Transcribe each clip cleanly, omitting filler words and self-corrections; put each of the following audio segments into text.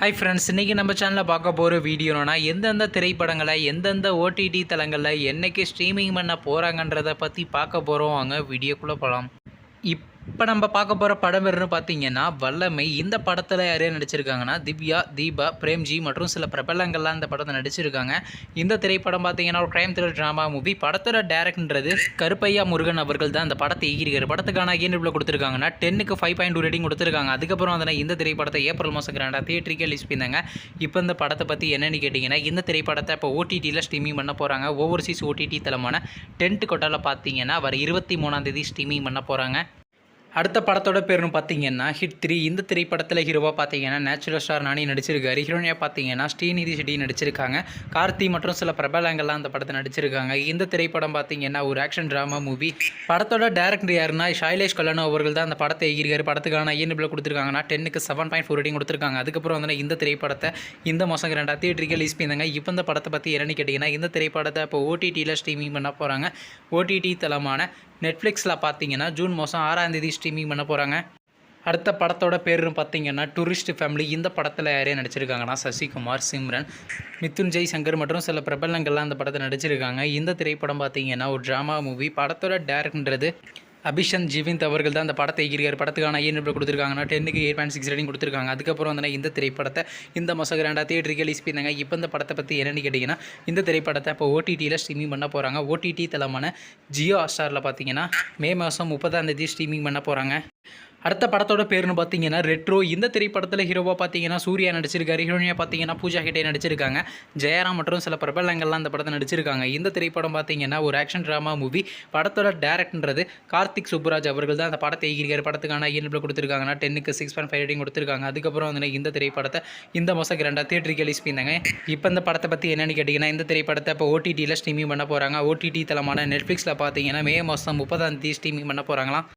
Hi friends, இன்றைக்கி நம்ம சேனலில் பார்க்க போகிற வீடியோனா எந்தெந்த திரைப்படங்களை எந்தெந்த ஓடிடி தளங்களில் என்றைக்கு ஸ்ட்ரீமிங் பண்ண போகிறாங்கன்றதை பற்றி பார்க்க போகிறோம். வாங்க வீடியோக்குள்ளே போகலாம். இப்போ நம்ம பார்க்க போகிற படம் பேர்னு பார்த்தீங்கன்னா வல்லமை. இந்த படத்தில் யார் நடிச்சிருக்காங்கன்னா திவ்யா, தீபா, பிரேம்ஜி மற்றும் சில பிரபலங்கள்லாம் இந்த படத்தை நடிச்சிருக்காங்க. இந்த திரைப்படம் பார்த்தீங்கன்னா ஒரு க்ரைம் த்ரில்லர் ட்ராமா மூவி. படத்தோட டேரக்டர்ன்றது கருப்பையா முருகன் அவர்கள் தான் இந்த படத்தை இயக்கியிருக்காரு. படத்துக்கான IMDb கொடுத்துருக்காங்கன்னா 10க்கு 5.2 ரேட்டிங் கொடுத்துருக்காங்க. அதுக்கப்புறம் அதனால் இந்த திரைப்படத்தை ஏப்ரல் மாதம் கிராண்டாக தியேட்டருக்கு ரிலீஸ் பண்ணியிருந்தாங்க. இப்போ இந்த படத்தை பற்றி என்னென்னு கேட்டிங்கன்னா, இந்த திரைப்படத்தை இப்போ OTTயில் ஸ்ட்ரீமிங் பண்ண போகிறாங்க. ஓவர்சீஸ் OTT தளமான டென்ட் கொட்டாவில் பார்த்தீங்கன்னா வர 23ஆம் தேதி ஸ்ட்ரீமிங் பண்ண போகிறாங்க. அடுத்த படத்தோட பேர்னு பார்த்தீங்கன்னா ஹிட் 3. இந்த திரைப்படத்தில் ஹீரோவாக பார்த்தீங்கன்னா நேச்சுரல் ஸ்டார் நானி நடிச்சிருக்காரு. ஹீரோனியாக பார்த்தீங்கன்னா ஸ்ரீநிதி ஷெட்டி நடிச்சிருக்காங்க. கார்த்தி மற்றும் சில பிரபலங்கள்லாம் அந்த படத்தை நடிச்சிருக்காங்க. இந்த திரைப்படம் பார்த்தீங்கன்னா ஒரு ஆக்ஷன் ட்ராமா மூவி. படத்தோட டேரக்டர் யாருன்னா ஷைலேஷ் கல்லனோ அவர்கள் தான் அந்த படத்தை இயக்கியிருக்காரு. படத்துக்கான IMDb கொடுத்துருக்காங்கன்னா 10க்கு 7.4 ரேட்டிங் கொடுத்துருக்காங்க. அதுக்கப்புறம் வந்து இந்த திரைப்படத்தை இந்த மாதம் 2 தியேட்டருக்கு ரிலீஸ் பண்ணியிருந்தாங்க. இப்போ இந்த படத்தை பற்றி என்னென்னு கேட்டிங்கன்னா, இந்த திரைப்படத்தை இப்போ OTTயில் ஸ்ட்ரீமிங் பண்ண போகிறாங்க. OTT தளமான நெட்ஃப்ளிக்ஸில் பார்த்தீங்கன்னா ஜூன் மாதம் 6ஆம் தேதி ஸ்ட்ரீமிங் பண்ண போகிறாங்க. அடுத்த படத்தோட பேருன்னு பார்த்தீங்கன்னா டூரிஸ்ட் ஃபேமிலி. இந்த படத்தில் யாரே நடிச்சிருக்காங்கன்னா சசிகுமார், சிம்ரன், மிதுன் ஜெய்சங்கர் மற்றும் சில பிரபலங்கள்லாம் அந்த படத்தை நடிச்சிருக்காங்க. இந்த திரைப்படம் பார்த்தீங்கன்னா ஒரு ட்ராமா மூவி. படத்தோட டேரக்டர்ன்றது அபிஷன் ஜீவிந்த் அவர்கள் தான் அந்த படத்தை இயக்கியிருக்காரு. படத்துக்கான IMDb கொடுத்துருக்காங்கன்னா 10க்கு 8.6 ரேட்டிங் கொடுத்துருக்காங்க. அதுக்கப்புறம் வந்து இந்த திரைப்படத்தை இந்த மாதம் 2 தியேட்டருக்கு ரிலீஸ் பண்ணியிருந்தாங்க. இப்போ இந்த படத்தை பற்றி என்னென்னு கேட்டிங்கன்னா, இந்த திரைப்படத்தை இப்போ OTTயில் ஸ்ட்ரீமிங் பண்ண போகிறாங்க. OTT தளமான ஜியோ ஹாட்ஸ்டாரில் பார்த்தீங்கன்னா மே மாதம் 30ஆம் தேதி ஸ்ட்ரீமிங் பண்ண போகிறாங்க. அடுத்த படத்தோட பேருன்னு பார்த்தீங்கன்னா ரெட்ரோ. இந்த திரைப்படத்தில் ஹீரோவாக பார்த்தீங்கன்னா சூர்யா நடிச்சிருக்காரு. ஹீரோனியாக பார்த்தீங்கன்னா பூஜா ஹெக்டே நடிச்சிருக்காங்க. ஜெயராம் மற்றும் சில பிரபலங்கள்லாம் அந்த படத்தை நடிச்சிருக்காங்க. இந்த திரைப்படம் பார்த்தீங்கன்னா ஒரு ஆக்ஷன் ட்ராமா மூவி. படத்தோட டேரக்டர்ன்றது கார்த்திக் சுப்புராஜ் அவர்கள் தான் அந்த படத்தை இயக்கியிருக்காரு. படத்துக்கான IMDb கொடுத்துருக்காங்கன்னா 10க்கு 6.5 ரேட்டிங் கொடுத்துருக்காங்க. அதுக்கப்புறம் வந்து இந்த திரைப்படத்தை இந்த மாதம் 2 தியேட்டருக்கு ரிலீஸ் பண்ணியிருந்தாங்க. இப்போ இந்த படத்தை பற்றி என்னென்னு கேட்டிங்கன்னா, இந்த திரைப்படத்தை இப்போ OTTயில் ஸ்ட்ரீமிங் பண்ண போகிறாங்க. OTT தளமான நெட்ஃப்ளிக்ஸில் பார்த்தீங்கன்னா மே மாதம் 30ஆம் தேதி ஸ்ட்ரீமிங் பண்ண போகிறாங்களாம்.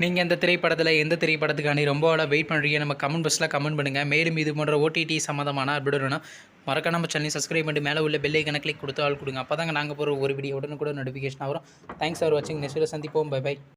நீங்கள் இந்த திரைப்படத்தில் எந்த திரைப்படத்துக்காண்டி ரொம்ப வெயிட் பண்ணுறீங்க? நம்ம கமெண்ட் பாக்ஸில் கமெண்ட் பண்ணுங்கள். மேலும் இது போன்ற OTT சம்மந்தமான அப்டேட்னா மறக்காம நம்ம சேனலை சப்ஸ்கிரைப் பண்ணிட்டு மேலே உள்ள பெல் ஐக்கனை கிளிக் கொடுத்து ஆள் கொடுங்க. அப்போ தாங்க நாங்கள் போகிற ஒரு வீடியோ உடனுக்குடன் நோட்டிஃபிகேஷன் வரும். தேங்க்ஸ் ஃபார் வாட்சிங். நெக்ஸ்ட் வீடியோ சந்திப்போம். Bye by.